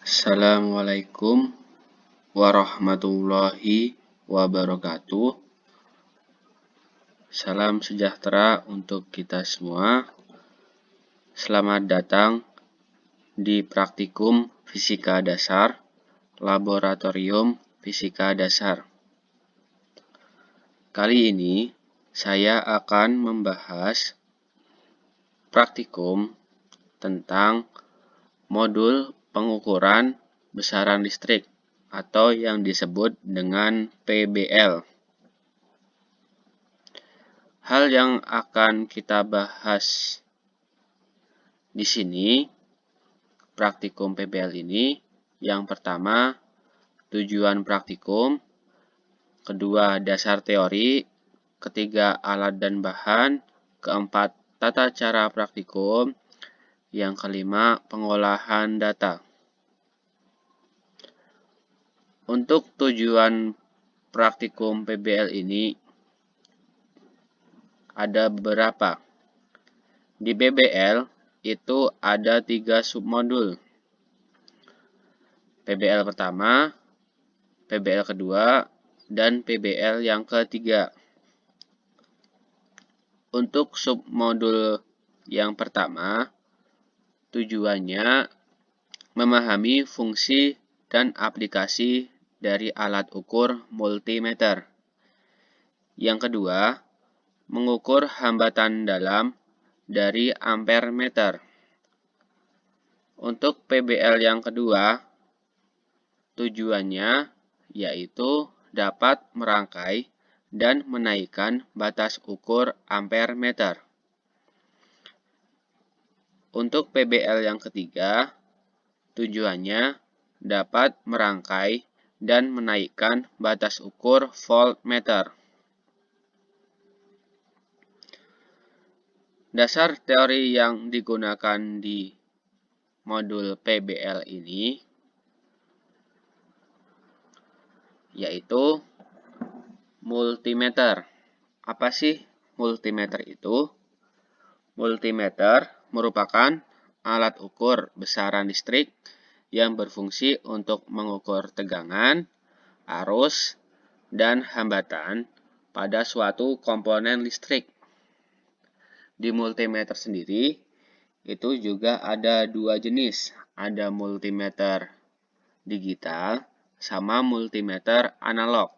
Assalamualaikum warahmatullahi wabarakatuh. Salam sejahtera untuk kita semua. Selamat datang di praktikum Fisika Dasar, Laboratorium Fisika Dasar. Kali ini saya akan membahas praktikum tentang modul pengukuran besaran listrik atau yang disebut dengan PBL. Hal yang akan kita bahas di sini, praktikum PBL ini, yang pertama tujuan praktikum, kedua dasar teori, ketiga alat dan bahan, keempat tata cara praktikum, yang kelima pengolahan data. Untuk tujuan praktikum PBL ini ada beberapa. Di PBL itu ada 3 submodul. PBL pertama, PBL kedua, dan PBL yang ketiga. Untuk submodul yang pertama, tujuannya memahami fungsi dan aplikasi dari alat ukur multimeter. Yang kedua, mengukur hambatan dalam dari ampere meter. Untuk PBL yang kedua, tujuannya yaitu dapat merangkai dan menaikkan batas ukur ampere meter. Untuk PBL yang ketiga, tujuannya dapat merangkai dan menaikkan batas ukur voltmeter. Dasar teori yang digunakan di modul PBL ini yaitu multimeter. Apa sih multimeter itu? Multimeter merupakan alat ukur besaran listrik yang berfungsi untuk mengukur tegangan, arus, dan hambatan pada suatu komponen listrik. Di multimeter sendiri itu juga ada 2 jenis, ada multimeter digital sama multimeter analog.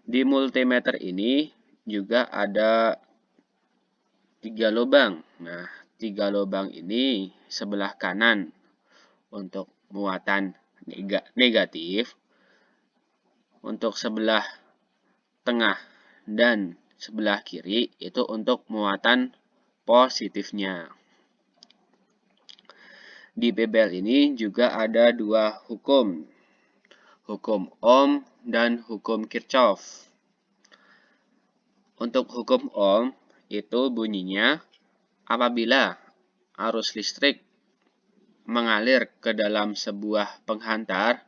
Di multimeter ini juga ada 3 lubang. Nah, 3 lubang ini sebelah kanan untuk muatan negatif, untuk sebelah tengah dan sebelah kiri itu untuk muatan positifnya. Di PBL ini juga ada 2 hukum, hukum Ohm dan hukum Kirchhoff. Untuk hukum Ohm itu bunyinya apabila arus listrik mengalir ke dalam sebuah penghantar,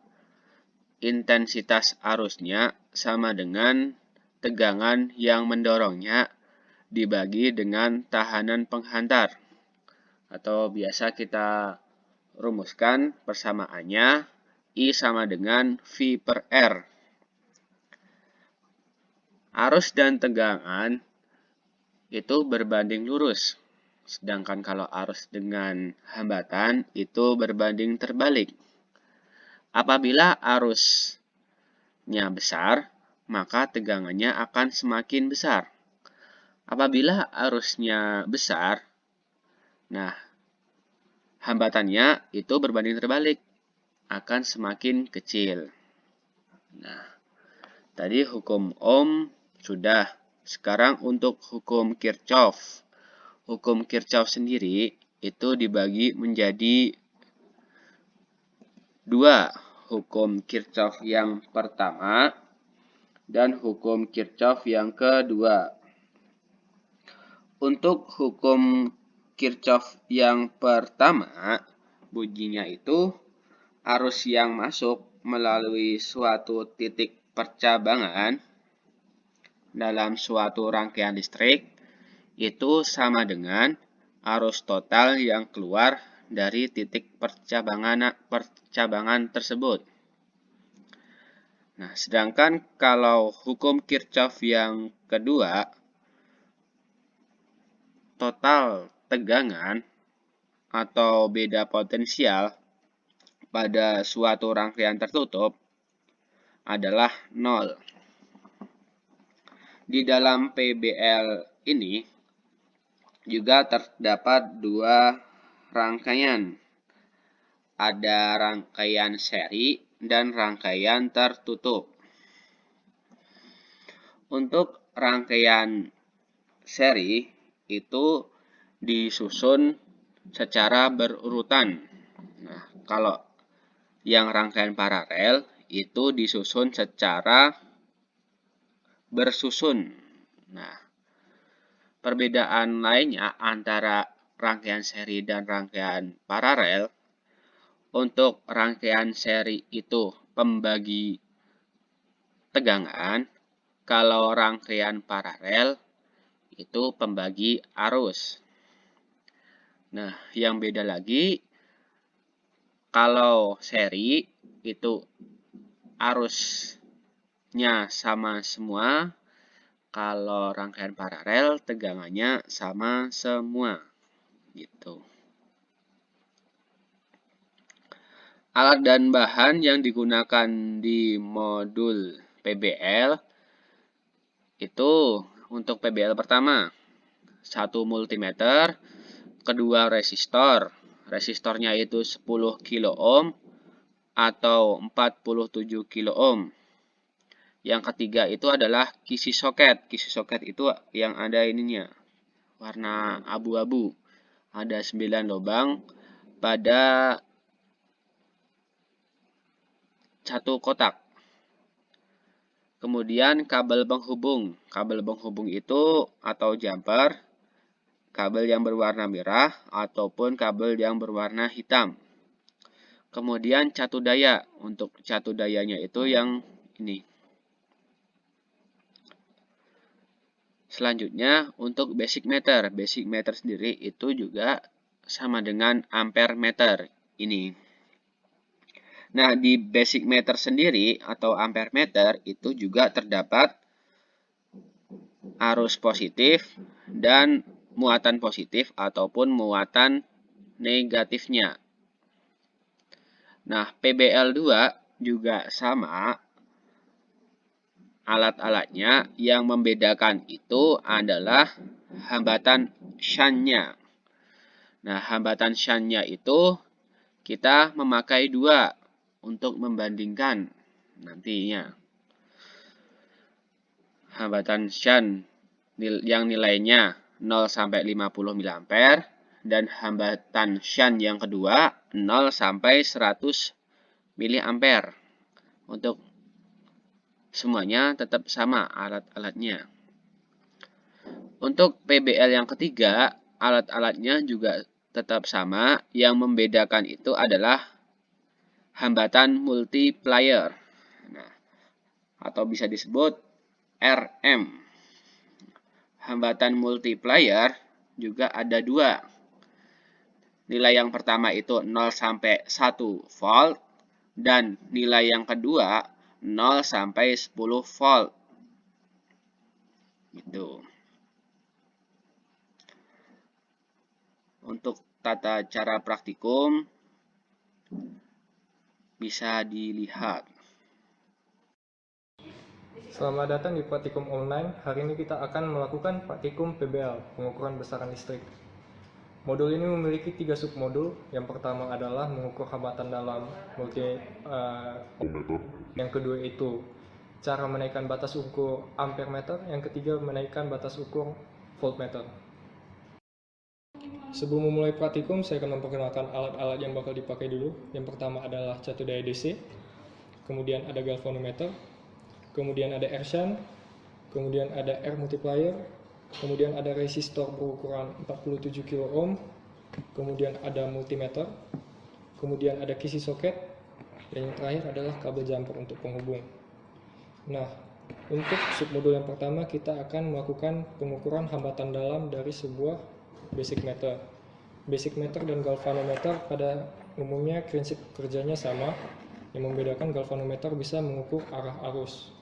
intensitas arusnya sama dengan tegangan yang mendorongnya dibagi dengan tahanan penghantar. Atau biasa kita rumuskan persamaannya I sama dengan V per R. Arus dan tegangan itu berbanding lurus. Sedangkan kalau arus dengan hambatan itu berbanding terbalik. Apabila arusnya besar, maka tegangannya akan semakin besar. Apabila arusnya besar, nah hambatannya itu berbanding terbalik, akan semakin kecil. Nah, tadi hukum Ohm sudah. Sekarang untuk hukum Kirchhoff. Hukum Kirchhoff sendiri itu dibagi menjadi 2. Hukum Kirchhoff yang pertama dan hukum Kirchhoff yang kedua. Untuk hukum Kirchhoff yang pertama, bunyinya itu arus yang masuk melalui suatu titik percabangan dalam suatu rangkaian listrik itu sama dengan arus total yang keluar dari titik percabangan tersebut. Nah, sedangkan kalau hukum Kirchhoff yang kedua, total tegangan atau beda potensial pada suatu rangkaian tertutup adalah 0. Di dalam PBL ini juga terdapat dua rangkaian. Ada rangkaian seri dan rangkaian tertutup. Untuk rangkaian seri itu disusun secara berurutan. Nah, kalau yang rangkaian paralel itu disusun secara bersusun. Nah, perbedaan lainnya antara rangkaian seri dan rangkaian paralel, untuk rangkaian seri itu pembagi tegangan, kalau rangkaian paralel itu pembagi arus. Nah, yang beda lagi, kalau seri itu arusnya sama semua, kalau rangkaian paralel tegangannya sama semua. Gitu. Alat dan bahan yang digunakan di modul PBL itu untuk PBL pertama 1 multimeter, kedua resistor. Resistornya itu 10 kilo ohm atau 47 kilo ohm. Yang ketiga itu adalah kisi soket. Kisi soket itu yang ada ininya, warna abu-abu. Ada 9 lubang pada satu kotak. Kemudian kabel penghubung. Kabel penghubung itu atau jumper, kabel yang berwarna merah ataupun kabel yang berwarna hitam. Kemudian catu daya. Untuk catu dayanya itu yang ini. Selanjutnya untuk basic meter. Basic meter sendiri itu juga sama dengan ampere meter ini. Nah, di basic meter sendiri atau ampere meter itu juga terdapat arus positif dan muatan positif ataupun muatan negatifnya. Nah, PBL2 juga sama. Alat-alatnya yang membedakan itu adalah hambatan shunt-nya. Nah, hambatan shunt-nya itu kita memakai dua untuk membandingkan nantinya. Hambatan shunt yang nilainya 0 sampai 50 mA dan hambatan shunt yang kedua 0 sampai 100 mA. Untuk semuanya tetap sama alat-alatnya. Untuk PBL yang ketiga, alat-alatnya juga tetap sama. Yang membedakan itu adalah hambatan multiplier. Nah, atau bisa disebut RM. Hambatan multiplier juga ada dua. Nilai yang pertama itu 0 sampai 1 volt dan nilai yang kedua 0 sampai 10 volt. Gitu. Untuk tata cara praktikum bisa dilihat. Selamat datang di praktikum online. Hari ini kita akan melakukan praktikum PBL, pengukuran besaran listrik. Modul ini memiliki 3 submodul. Yang pertama adalah mengukur hambatan dalam yang kedua itu cara menaikkan batas ukur ampere meter. Yang ketiga menaikkan batas ukur voltmeter. Sebelum memulai praktikum, saya akan memperkenalkan alat-alat yang bakal dipakai dulu. Yang pertama adalah catu daya DC, kemudian ada galvanometer, kemudian ada air shunt, kemudian ada air multiplier, kemudian ada resistor berukuran 47 kilo ohm, kemudian ada multimeter, kemudian ada kisi soket, dan yang terakhir adalah kabel jumper untuk penghubung. Nah, untuk submodul yang pertama kita akan melakukan pengukuran hambatan dalam dari sebuah basic meter. basic meter dan galvanometer pada umumnya prinsip kerjanya sama. Yang membedakan galvanometer bisa mengukur arah arus.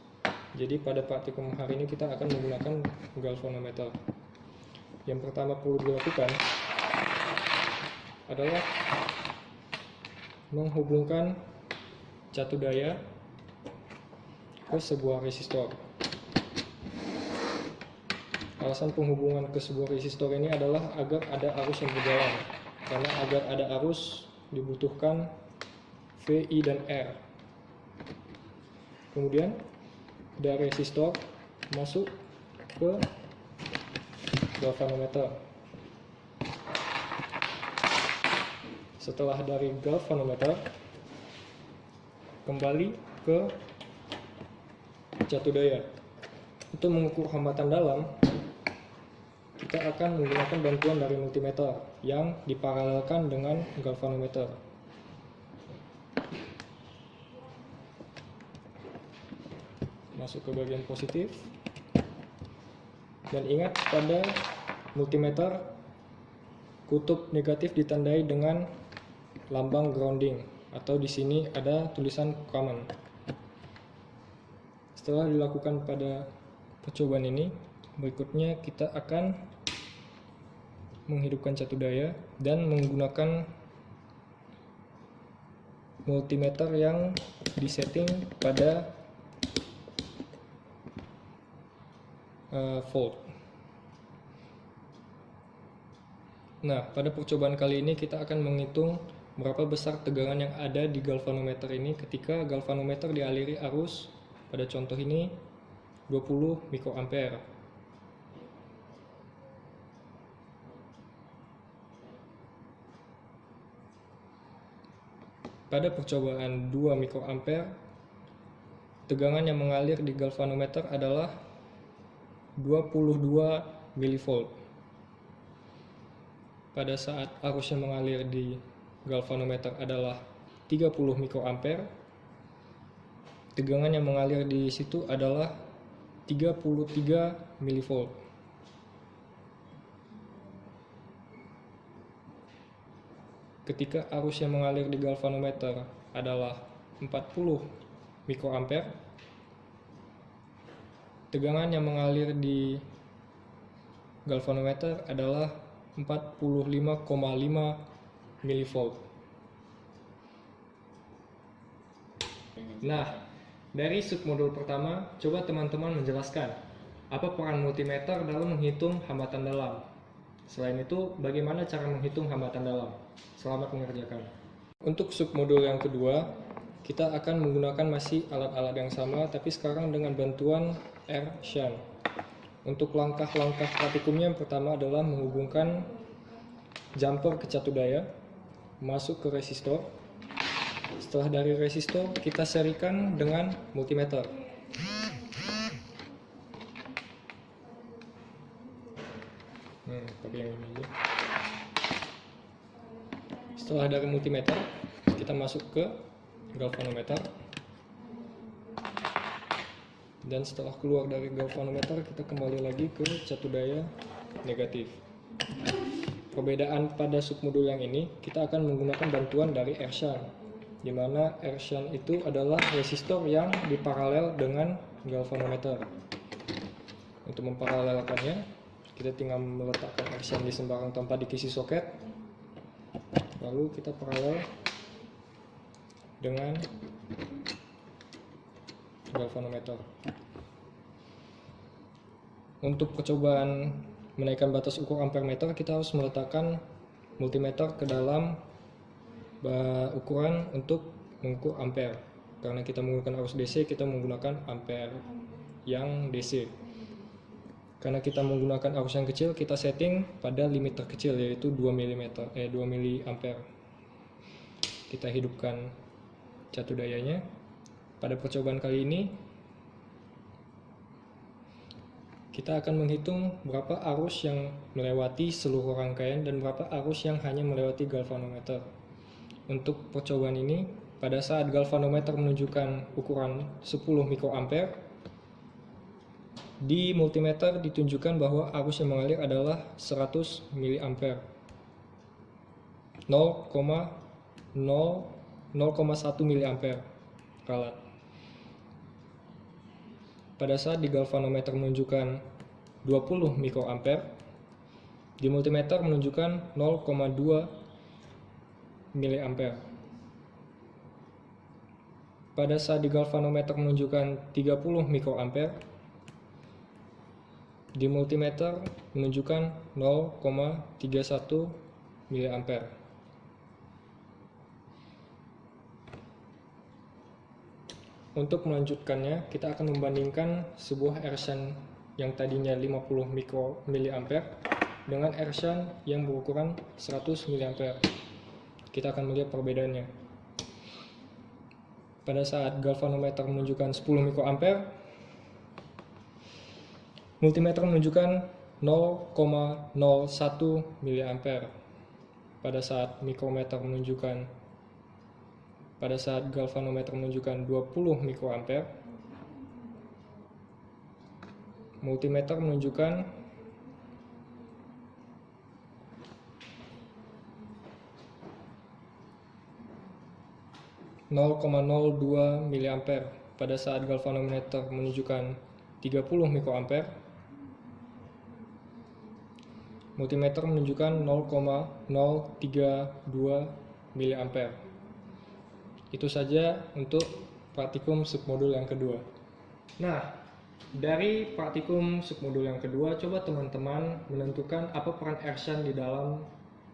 Jadi pada praktikum hari ini kita akan menggunakan galvanometer. Yang pertama perlu dilakukan adalah menghubungkan catu daya ke sebuah resistor. Alasan penghubungan ke sebuah resistor ini adalah agar ada arus yang berjalan. Karena agar ada arus dibutuhkan V, I, dan R. Kemudian dari resistor masuk ke galvanometer. Setelah dari galvanometer kembali ke catu daya. Untuk mengukur hambatan dalam, kita akan menggunakan bantuan dari multimeter yang diparalelkan dengan galvanometer. Masuk ke bagian positif. Dan ingat, pada multimeter kutub negatif ditandai dengan lambang grounding, atau di sini ada tulisan common. Setelah dilakukan pada percobaan ini, berikutnya kita akan menghidupkan catu daya dan menggunakan multimeter yang disetting pada volt. Nah, pada percobaan kali ini kita akan menghitung berapa besar tegangan yang ada di galvanometer ini ketika galvanometer dialiri arus, pada contoh ini 20 mikroampere. Pada percobaan 2 mikroampere, tegangan yang mengalir di galvanometer adalah 22 milivolt. Pada saat arus yang mengalir di galvanometer adalah 30 mikroampere, tegangan yang mengalir di situ adalah 33 milivolt. Ketika arus yang mengalir di galvanometer adalah 40 mikroampere, tegangan yang mengalir di galvanometer adalah 45,5 milivolt. Nah, dari submodul pertama, coba teman-teman menjelaskan apa peran multimeter dalam menghitung hambatan dalam. Selain itu, bagaimana cara menghitung hambatan dalam? Selamat mengerjakan. Untuk submodul yang kedua, kita akan menggunakan masih alat-alat yang sama, tapi sekarang dengan bantuan air shunt. Untuk langkah-langkah praktikumnya, yang pertama adalah menghubungkan jumper ke catu daya, masuk ke resistor. Setelah dari resistor, kita serikan dengan multimeter. Pakai yang ini aja. Setelah dari multimeter, kita masuk ke galvanometer. Dan setelah keluar dari galvanometer, kita kembali lagi ke catu daya negatif. Perbedaan pada submodul yang ini, kita akan menggunakan bantuan dari air shunt, di mana air shunt itu adalah resistor yang diparalel dengan galvanometer. Untuk memparalelkannya, kita tinggal meletakkan air shunt di sembarang tanpa diisi soket, lalu kita paralel dengan galvanometer. Untuk percobaan menaikkan batas ukur ampere meter, kita harus meletakkan multimeter ke dalam ukuran untuk mengukur ampere. Karena kita menggunakan arus DC, kita menggunakan ampere yang DC. Karena kita menggunakan arus yang kecil, kita setting pada limit terkecil, yaitu 2 miliampere. Kita hidupkan catu dayanya. Pada percobaan kali ini, kita akan menghitung berapa arus yang melewati seluruh rangkaian dan berapa arus yang hanya melewati galvanometer. Untuk percobaan ini, pada saat galvanometer menunjukkan ukuran 10 mikroampere, di multimeter ditunjukkan bahwa arus yang mengalir adalah 100 miliampere. 0,1 mA ralat. Pada saat di galvanometer menunjukkan 20 mikroampere, di multimeter menunjukkan 0,2 mA. Pada saat di galvanometer menunjukkan 30 mikroampere, di multimeter menunjukkan 0,31 mA. Untuk melanjutkannya, kita akan membandingkan sebuah air shunt yang tadinya 50 mA dengan air shunt yang berukuran 100 mA. Kita akan melihat perbedaannya. Pada saat galvanometer menunjukkan 10 mikroampere, multimeter menunjukkan 0,01 mA. Pada saat galvanometer menunjukkan 20 mikroampere, multimeter menunjukkan 0,02 mA. Pada saat galvanometer menunjukkan 30 mikroampere, multimeter menunjukkan 0,032 mA. Itu saja untuk praktikum submodul yang kedua. Nah, dari praktikum submodul yang kedua, coba teman-teman menentukan apa peran air shunt di dalam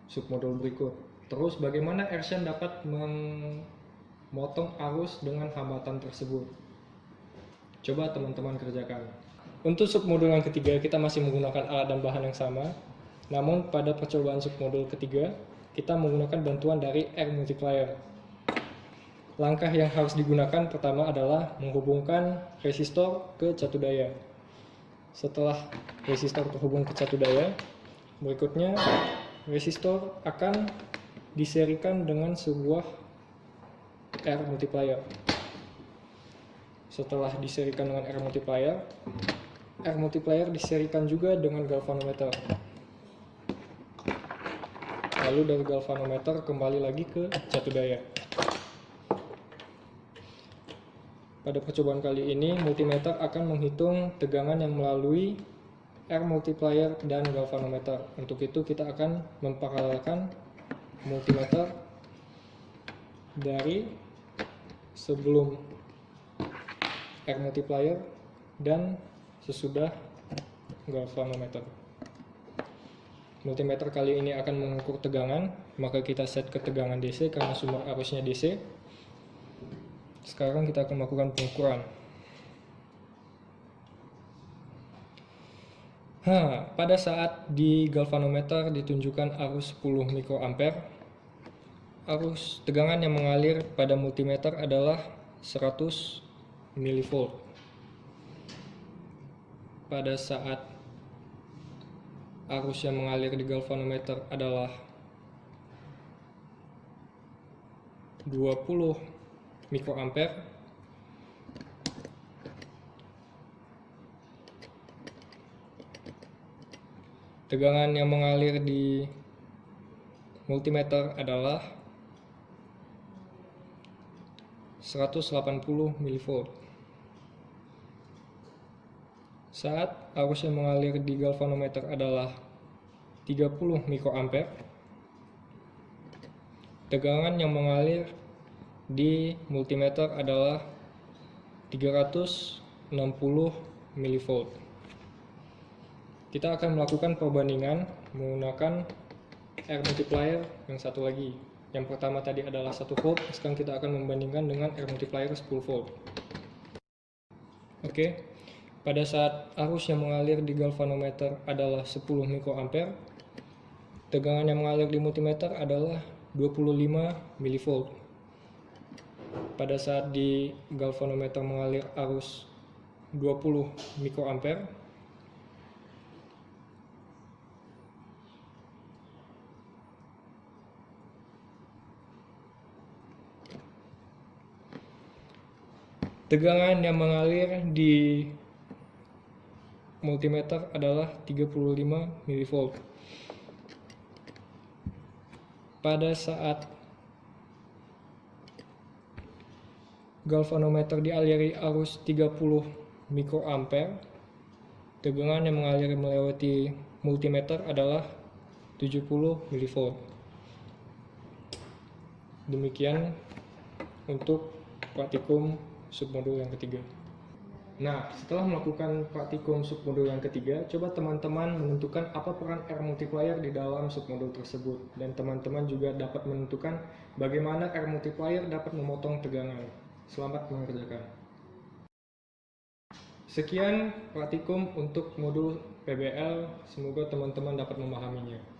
submodul berikut. Terus bagaimana air shunt dapat memotong arus dengan hambatan tersebut. Coba teman-teman kerjakan. Untuk submodul yang ketiga, kita masih menggunakan alat dan bahan yang sama. Namun pada percobaan submodul ketiga, kita menggunakan bantuan dari air multiplier. Langkah yang harus digunakan pertama adalah menghubungkan resistor ke catu daya. Setelah resistor terhubung ke catu daya, berikutnya resistor akan diserikan dengan sebuah air multiplier. Setelah diserikan dengan air multiplier diserikan juga dengan galvanometer. Lalu dari galvanometer kembali lagi ke catu daya. Pada percobaan kali ini, multimeter akan menghitung tegangan yang melalui air multiplier dan galvanometer. Untuk itu kita akan memparalelkan multimeter dari sebelum air multiplier dan sesudah galvanometer. Multimeter kali ini akan mengukur tegangan, maka kita set ke tegangan DC karena sumber arusnya DC. Sekarang kita akan melakukan pengukuran. Pada saat di galvanometer ditunjukkan arus 10 mikroampere, arus tegangan yang mengalir pada multimeter adalah 100 mV. Pada saat arus yang mengalir di galvanometer adalah 20 mikroampere, tegangan yang mengalir di multimeter adalah 180 mV. Saat arus yang mengalir di galvanometer adalah 30 mikroampere, tegangan yang mengalir di multimeter adalah 360 mV. Kita akan melakukan perbandingan menggunakan air multiplier yang satu lagi. Yang pertama tadi adalah 1 volt, sekarang kita akan membandingkan dengan air multiplier 10 volt. Oke, pada saat arus yang mengalir di galvanometer adalah 10 mikroampere, tegangan yang mengalir di multimeter adalah 25 mV. Pada saat di galvanometer mengalir arus 20 mikroampere, tegangan yang mengalir di multimeter adalah 35 mV. pada saat galvanometer dialiri arus 30 mikroampere, tegangan yang mengalir melewati multimeter adalah 70 mV. Demikian untuk praktikum submodul yang ketiga. Nah, setelah melakukan praktikum submodul yang ketiga, coba teman-teman menentukan apa peran R multiplier di dalam submodul tersebut. Dan teman-teman juga dapat menentukan bagaimana R multiplier dapat memotong tegangan. Selamat mengerjakan. Sekian praktikum untuk modul PBL, semoga teman-teman dapat memahaminya.